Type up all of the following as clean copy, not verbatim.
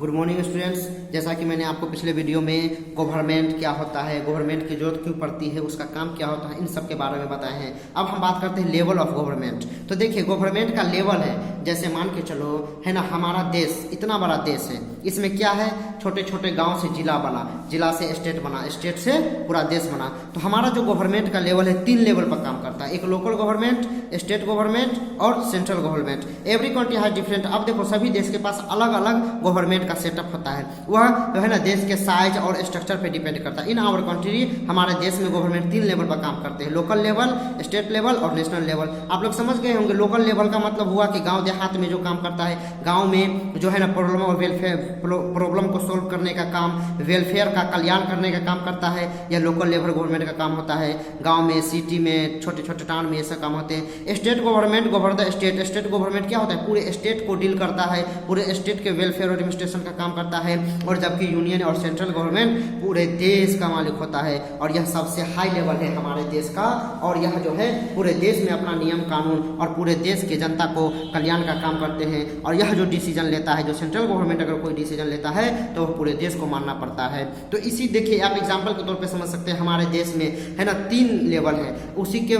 Good morning students. जैसा कि मैंने आपको पिछले वीडियो में गवर्नमेंट क्या होता है, गवर्नमेंट की जरूरत क्यों पड़ती है, उसका काम क्या होता है, इन सब के बारे में बताए हैं। अब हम बात करते हैं लेवल ऑफ गवर्नमेंट। तो देखिए गवर्नमेंट का लेवल है, जैसे मान के चलो है ना, हमारा देश इतना बड़ा देश है, इसमें क्या है, छोटे छोटे गाँव से जिला बना, जिला से स्टेट बना, स्टेट से पूरा देश बना। तो हमारा जो गवर्नमेंट का लेवल है 3 लेवल पर काम करता है, एक लोकल गवर्नमेंट, स्टेट गवर्नमेंट और central government. Every country has different. अब देखो सभी देश के पास अलग अलग गवर्नमेंट का सेटअप होता है, वह जो है ना देश के साइज और स्ट्रक्चर पे डिपेंड करता है। इन आवर कंट्री हमारे देश में गवर्नमेंट 3 लेवल पर काम करते हैं, लोकल लेवल, स्टेट लेवल और नेशनल लेवल। आप लोग समझ गए होंगे लोकल लेवल का मतलब हुआ कि गांव देहात में जो काम करता है, गांव में जो है ना प्रॉब्लम और वेलफेयर, प्रॉब्लम को सोल्व करने का काम, वेलफेयर का कल्याण करने का काम करता है, यह लोकल लेवल गवर्नमेंट का काम होता है। गाँव में, सिटी में, छोटे छोटे टाउन में ये सब काम होते हैं। State government govern the state. State government क्या होता है, पूरे स्टेट को डील करता है, पूरे स्टेट के वेलफेयर और एडमिनिस्ट्रेशन का काम करता है। और जबकि यूनियन और सेंट्रल गवर्नमेंट पूरे देश का मालिक होता है, और यह सबसे हाई लेवल है हमारे देश का। और यह जो है पूरे देश में अपना नियम कानून और पूरे देश के जनता को कल्याण का काम करते हैं। और यह जो डिसीजन लेता है, जो सेंट्रल गवर्नमेंट अगर कोई डिसीजन लेता है तो वह पूरे देश को मानना पड़ता है। तो इसी देखिए आप एग्जाम्पल के तौर पर समझ सकते हैं, हमारे देश में है ना 3 लेवल है। उसी के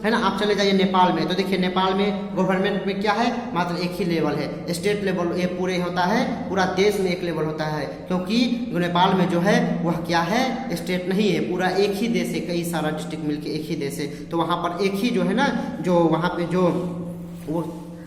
है ना, आप चले जाइए नेपाल में, तो देखिए नेपाल में गवर्नमेंट में क्या है, मात्र एक ही लेवल है, स्टेट लेवल। ये पूरे होता है, पूरा देश में एक लेवल होता है, क्योंकि नेपाल में जो है वह क्या है, स्टेट नहीं है, पूरा एक ही देश है, कई सारा डिस्ट्रिक्ट मिलके एक ही देश है। तो वहाँ पर एक ही जो है ना, जो वहाँ पे जो वो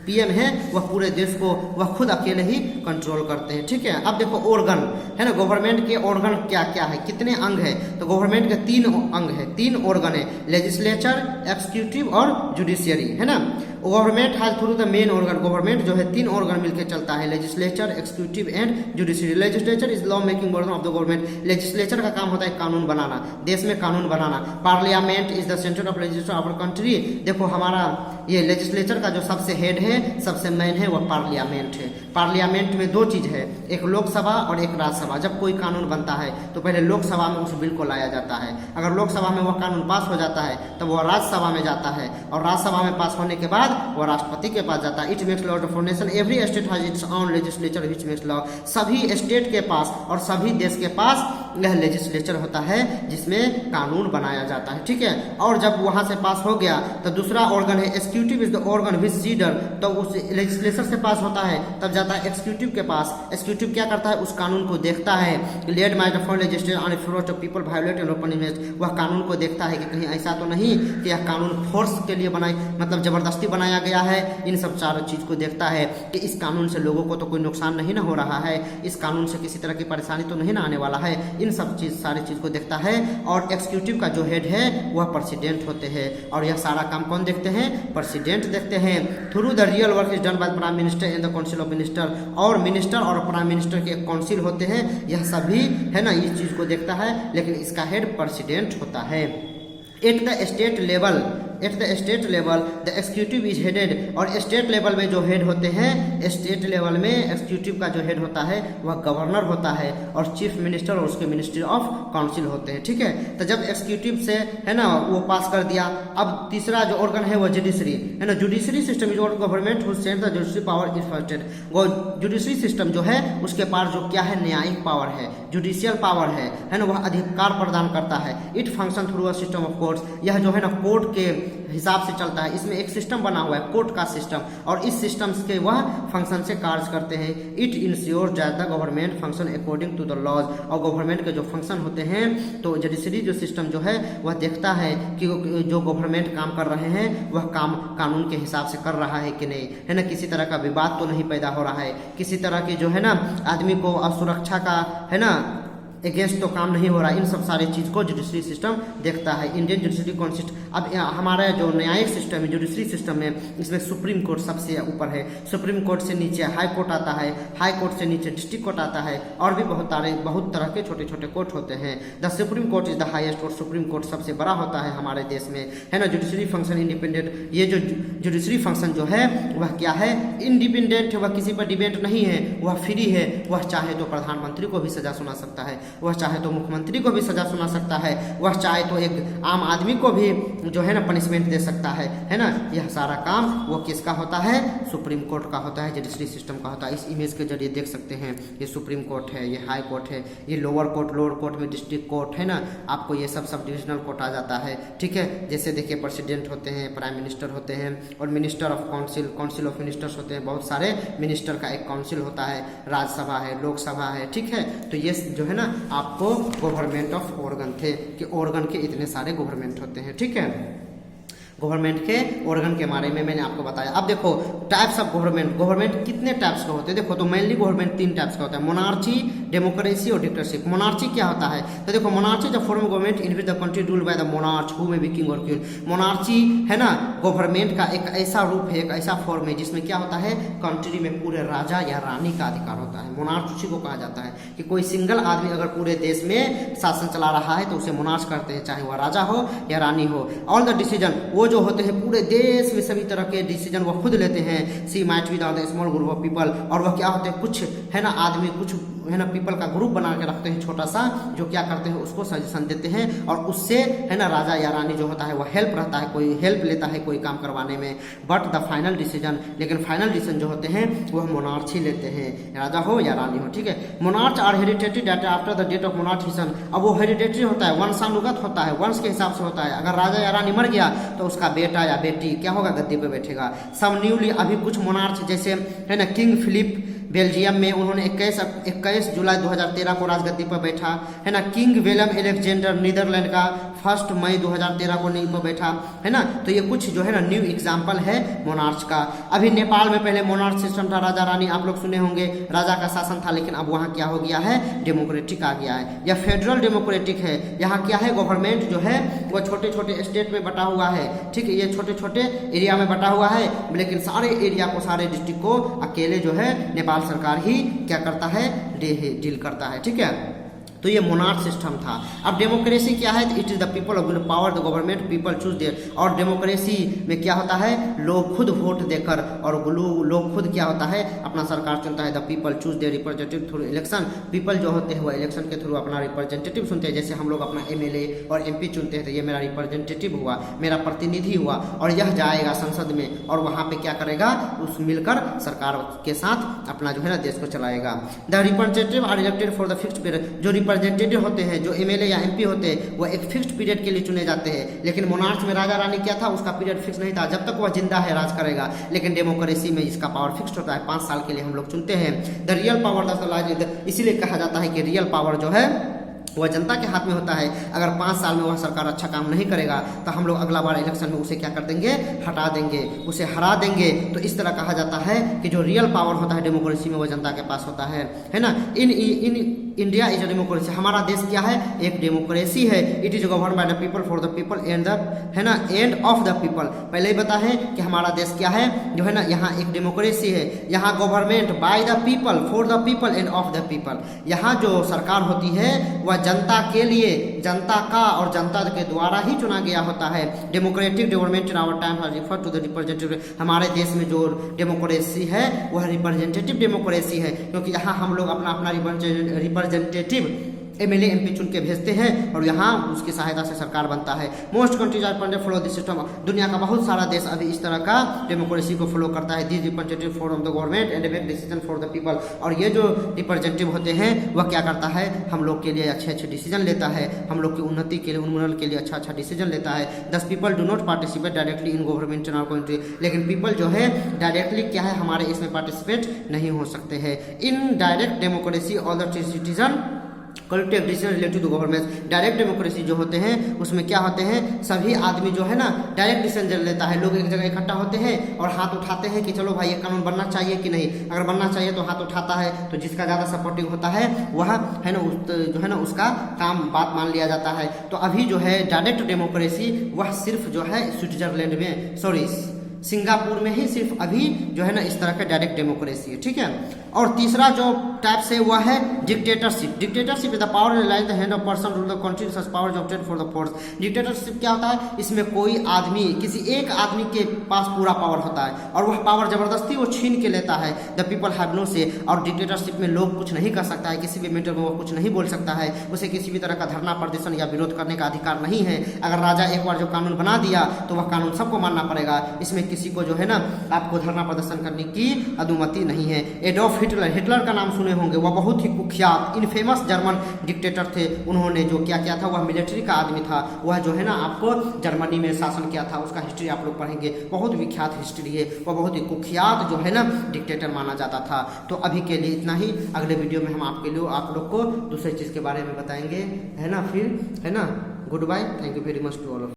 पीएम है वह पूरे देश को वह खुद अकेले ही कंट्रोल करते हैं। ठीक है। अब देखो ऑर्गन है ना, गवर्नमेंट के ऑर्गन क्या क्या है, कितने अंग है, तो गवर्नमेंट के 3 अंग है, 3 ऑर्गन है, लेजिस्लेचर, एक्सिक्यूटिव और जुडिशियरी, है ना। Government has through the main organ. Government जो है 3 ऑर्गन मिलकर चलता है, legislature, executive and judiciary. Legislature is law making organ of the government. Legislature का काम होता है कानून बनाना, देश में कानून बनाना। Parliament is the centre of legislature of our country. देखो हमारा ये लेजिस्लेचर का जो सबसे हेड है, सबसे मेन है, वह पार्लियामेंट है। पार्लियामेंट में 2 चीज है, एक लोकसभा और एक राज्यसभा। जब कोई कानून बनता है तो पहले लोकसभा में उस बिल को लाया जाता है, अगर लोकसभा में वह कानून पास हो जाता है तब वह राज्यसभा में जाता है, और राज्यसभा में पास होने के बाद वह राष्ट्रपति के पास जाता है। It makes law for nation. Every state has its own legislature which makes law. सभी स्टेट के पास और सभी देश के पास यह लेजिस्लेचर होता है जिसमें कानून बनाया जाता है। ठीक है। और जब वहां से पास हो गया तो दूसरा ऑर्गन है executive is the organ which leader. तो उस लेजिस्लेचर से पास होता है तब जाता है एक्सिक्यूटिव के पास। एक्सिक्यूटिव क्या करता है, उस कानून को देखता है, led might for legislation on force of people violate and open image. वह कानून को देखता है कि कहीं ऐसा तो नहीं कि यह कानून फोर्स के लिए बनाई, मतलब जबरदस्ती बनाया गया है। इन सब चारों चीज को देखता है कि इस कानून से लोगों को तो कोई नुकसान नहीं ना हो रहा है, इस कानून से किसी तरह की परेशानी तो नहीं ना आने वाला है। इन सब चीज, सारी चीज को देखता है। और एक्सिक्यूटिव का जो हेड है वह प्रेसिडेंट होते हैं, और यह सारा काम कौन देखते हैं, प्रेसिडेंट देखते हैं। Through the real work is done by prime minister and the council of minister. और मिनिस्टर और प्राइम मिनिस्टर के एक काउंसिल होते हैं, यह सभी है ना इस चीज को देखता है, लेकिन इसका हेड प्रेसिडेंट होता है। At the state level, at the state level the executive is headed. और स्टेट लेवल में जो हेड होते हैं, स्टेट लेवल में एक्सिक्यूटिव का जो हेड होता है वह गवर्नर होता है, और चीफ मिनिस्टर और उसके मिनिस्ट्री ऑफ काउंसिल होते हैं। ठीक है। तो जब एक्सिक्यूटिव से है ना वो पास कर दिया, अब तीसरा जो ऑर्गन है वह जुडिशरी है ना। Judiciary system is government who send the judiciary power is vested. वो जुडिशरी सिस्टम जो है उसके पास जो क्या है, न्यायिक पावर है, जुडिशियल पावर है ना, वह अधिकार प्रदान करता है। It function through a system of courts. यह जो है ना कोर्ट के हिसाब से चलता है, इसमें एक सिस्टम बना हुआ है कोर्ट का सिस्टम, और इस सिस्टम के वह फंक्शन से कार्य करते हैं। It insure that the government function according to the laws. और गवर्नमेंट के जो फंक्शन होते हैं, तो जुडिशरी जो सिस्टम जो है वह देखता है कि जो गवर्नमेंट काम कर रहे हैं वह काम कानून के हिसाब से कर रहा है कि नहीं, है ना, किसी तरह का विवाद तो नहीं पैदा हो रहा है, किसी तरह की जो है ना आदमी को असुरक्षा का है ना अगेंस्ट तो काम नहीं हो रहा। इन सब सारी चीज को जुडिशरी सिस्टम देखता है। इंडियन जुडिशरी कॉन्स्टिट। अब हमारा जो न्यायिक सिस्टम है, जुडिशरी सिस्टम में, इसमें सुप्रीम कोर्ट सबसे ऊपर है, सुप्रीम कोर्ट से नीचे हाई कोर्ट आता है, हाई कोर्ट से नीचे डिस्ट्रिक्ट कोर्ट आता है, और भी बहुत तरह के छोटे छोटे कोर्ट होते हैं। The supreme court is the highest, और सुप्रीम कोर्ट सबसे बड़ा होता है हमारे देश में, है ना। Judiciary function independent. ये जो जुडिशरी फंक्शन जो है वह क्या है, इंडिपेंडेंट है, वह किसी पर डिपेंड नहीं है, वह फ्री है, वह चाहे तो प्रधानमंत्री को भी सजा सुना सकता है। वह चाहे तो मुख्यमंत्री को भी सजा सुना सकता है, वह चाहे तो एक आम आदमी को भी जो है ना पनिशमेंट दे सकता है ना। यह सारा काम वो किसका होता है, सुप्रीम कोर्ट का होता है, जुडिशरी सिस्टम का होता है। इस इमेज के जरिए देख सकते हैं, ये सुप्रीम कोर्ट है, ये हाई कोर्ट है, ये लोअर कोर्ट में डिस्ट्रिक्ट कोर्ट है ना, आपको ये सब डिविजनल कोर्ट आ जाता है, ठीक है। जैसे देखिए प्रेसिडेंट होते हैं, प्राइम मिनिस्टर होते हैं, और minister of council of ministers होते हैं, बहुत सारे मिनिस्टर का एक काउंसिल होता है, राज्यसभा है, लोकसभा है, ठीक है। तो ये जो है ना आपको गवर्नमेंट ऑफ ऑर्गन थे कि ऑर्गन के इतने सारे गवर्नमेंट होते हैं, ठीक है। गवर्नमेंट के ऑर्गन के बारे में मैंने आपको बताया। अब देखो टाइप्स ऑफ गवर्नमेंट कितने टाइप्स का होते हैं। देखो तो मेनली गवर्नमेंट 3 टाइप्स का होता है, मोनार्ची, डेमोक्रेसी और डिक्टेटरशिप। मोनार्ची क्या होता है, तो देखो monarchy the form of government in which the country ruled by the monarch who may be king और क्वीन। मोनार्ची है ना गवर्नमेंट का एक ऐसा रूप है, एक ऐसा फॉर्म है जिसमें क्या होता है, कंट्री में पूरे राजा या रानी का अधिकार होता है। मोनार्च उसी को कहा जाता है कि कोई सिंगल आदमी अगर पूरे देश में शासन चला रहा है तो उसे मोनार्च करते हैं, चाहे वह राजा हो या रानी हो। ऑल द डिसीजन वो जो होते हैं पूरे देश में सभी तरह के डिसीजन वो खुद लेते हैं। She might be the small group of people, और वह क्या होते हैं, कुछ है ना आदमी, कुछ है ना पीपल का ग्रुप बना के रखते हैं छोटा सा, जो क्या करते हैं उसको सजेशन देते हैं, और उससे है ना राजा या रानी जो होता है वह हेल्प रहता है, कोई हेल्प लेता है कोई काम करवाने में। बट द फाइनल डिसीजन, लेकिन फाइनल डिसीजन जो होते हैं वह मोनार्च ही लेते हैं, राजा हो या रानी हो, ठीक है। Monarch are hereditary date after the date of monarchism. अब वो हेरिडेटरी होता है, वंशानुगत होता है, वंश के हिसाब से होता है। अगर राजा या रानी मर गया तो उसका बेटा या बेटी क्या होगा, गद्दी पे बैठेगा। सब न्यूली अभी कुछ मोनार्च जैसे है ना किंग फिलिप बेल्जियम में, उन्होंने 21 जुलाई 2013 को राजगद्दी पर बैठा, है ना। किंग विलियम एलेक्जेंडर नीदरलैंड का 1 मई 2013 को नींव पर बैठा, है ना। तो ये कुछ जो है ना न्यू एग्जाम्पल है मोनार्च का। अभी नेपाल में पहले मोनार्च सिस्टम था, राजा रानी आप लोग सुने होंगे, राजा का शासन था, लेकिन अब वहाँ क्या हो गया है, डेमोक्रेटिक आ गया है, या फेडरल डेमोक्रेटिक है। यहाँ क्या है, गवर्नमेंट जो है वो छोटे छोटे स्टेट में बटा हुआ है, ठीक है, ये छोटे छोटे एरिया में बटा हुआ है, लेकिन सारे एरिया को, सारे डिस्ट्रिक्ट को अकेले जो है नेपाल सरकार ही क्या करता है, डील करता है, ठीक है। तो ये मोनार्च सिस्टम था। अब डेमोक्रेसी क्या है, it is the people of power the government people choose there. और डेमोक्रेसी में क्या होता है, लोग खुद वोट देकर, और लोग खुद क्या होता है अपना सरकार चुनता है। The people choose their representative through election. People जो होते हैं वो इलेक्शन के थ्रू अपना रिप्रेजेंटेटिव चुनते हैं। जैसे हम लोग अपना MLA और MP चुनते हैं, तो ये मेरा रिप्रेजेंटेटिव हुआ, मेरा प्रतिनिधि हुआ, और यह जाएगा संसद में और वहाँ पे क्या करेगा, उस मिलकर सरकार के साथ अपना जो है ना देश को चलाएगा। The representative are elected for the fixed period. जो रिप्रेजेंटेटिव होते हैं, जो MLA या MP होते हैं, वो एक फिक्स्ड पीरियड के लिए चुने जाते हैं। लेकिन मोनार्च में राजा रानी क्या था, उसका पीरियड फिक्स नहीं था, जब तक वह जिंदा है राज करेगा। लेकिन डेमोक्रेसी में इसका पावर फिक्स्ड होता है, 5 साल के लिए हम लोग चुनते हैं। द रियल पावर, इसीलिए कहा जाता है कि रियल पावर जो है वह जनता के हाथ में होता है। अगर 5 साल में वह सरकार अच्छा काम नहीं करेगा तो हम लोग अगला बार इलेक्शन में उसे क्या कर देंगे, हटा देंगे, उसे हरा देंगे। तो इस तरह कहा जाता है कि जो रियल पावर होता है डेमोक्रेसी में, वो जनता के पास होता है ना। In India is a democracy. हमारा देश क्या है, एक डेमोक्रेसी है। It is govern by the people for the people and the, है ना, एंड ऑफ द पीपल। पहले ही बता है कि हमारा देश क्या है, जो है ना यहाँ एक डेमोक्रेसी है। यहाँ government by the people for the people end of the people. यहाँ जो सरकार होती है वह जनता के लिए, जनता का और जनता के द्वारा ही चुना गया होता है। Democratic government in our time has refer to the representative. हमारे देश में जो डेमोक्रेसी है वह रिप्रेजेंटेटिव डेमोक्रेसी है, क्योंकि यहाँ हम लोग अपना अपना रिप्रेजेंटेटिव MLA MP चुन के भेजते हैं और यहाँ उसकी सहायता से सरकार बनता है। Most countries are follow this system. दुनिया का बहुत सारा देश अभी इस तरह का डेमोक्रेसी को फॉलो करता है। This representative for the government and make decision for the people. और ये जो रिप्रेजेंटेटिव होते हैं वह क्या करता है, हम लोग के लिए अच्छे अच्छे डिसीजन लेता है, हम लोग की उन्नति के लिए, उन्मूलन के लिए अच्छा अच्छा डिसीजन लेता है। 10 people do not participate directly in government in our country. लेकिन पीपल जो है डायरेक्टली क्या है, हमारे इसमें पार्टिसिपेट नहीं हो सकते हैं। In direct democracy all the citizen collective decision related to government. Direct democracy जो होते हैं उसमें क्या होते हैं, सभी आदमी जो है ना डायरेक्ट डिसीजन लेता है। लोग एक जगह इकट्ठा होते हैं और हाथ उठाते हैं कि चलो भाई ये कानून बनना चाहिए कि नहीं। अगर बनना चाहिए तो हाथ उठाता है, तो जिसका ज़्यादा सपोर्टिव होता है वह है ना जो है ना उसका काम बात मान लिया जाता है। तो अभी जो है डायरेक्ट डेमोक्रेसी वह सिर्फ जो है स्विट्जरलैंड में, सॉरी सिंगापुर में ही सिर्फ अभी जो है ना इस तरह का डायरेक्ट डेमोक्रेसी है, ठीक है। और तीसरा जो टाइप से वह है dictatorship. Dictatorship is the power relies the hand of person rule the country such power obtain for the force. Dictatorship क्या होता है, इसमें कोई आदमी, किसी एक आदमी के पास पूरा पावर होता है और वह पावर जबरदस्ती वो छीन के लेता है। द पीपल हैव नो से। और डिक्टेटरशिप में लोग कुछ नहीं कर सकता है, किसी भी मैटर में वो कुछ नहीं बोल सकता है, उसे किसी भी तरह का धरना प्रदर्शन या विरोध करने का अधिकार नहीं है। अगर राजा एक बार जो कानून बना दिया तो वह कानून सबको मानना पड़ेगा, इसमें किसी को जो है ना आपको धरना प्रदर्शन करने की अनुमति नहीं है। एडोल्फ हिटलर, हिटलर का नाम सुने होंगे, वह बहुत ही कुख्यात इनफेमस जर्मन डिक्टेटर थे। उन्होंने जो क्या किया था, वह मिलिट्री का आदमी था, वह जो है ना आपको जर्मनी में शासन किया था, उसका हिस्ट्री आप लोग पढ़ेंगे, बहुत विख्यात हिस्ट्री है, वह बहुत ही कुख्यात जो है ना डिक्टेटर माना जाता था। तो अभी के लिए इतना ही, अगले वीडियो में हम आपके लिए आप लोग को दूसरी चीज़ के बारे में बताएंगे, है ना। फिर है ना, goodbye, thank you very much to all of.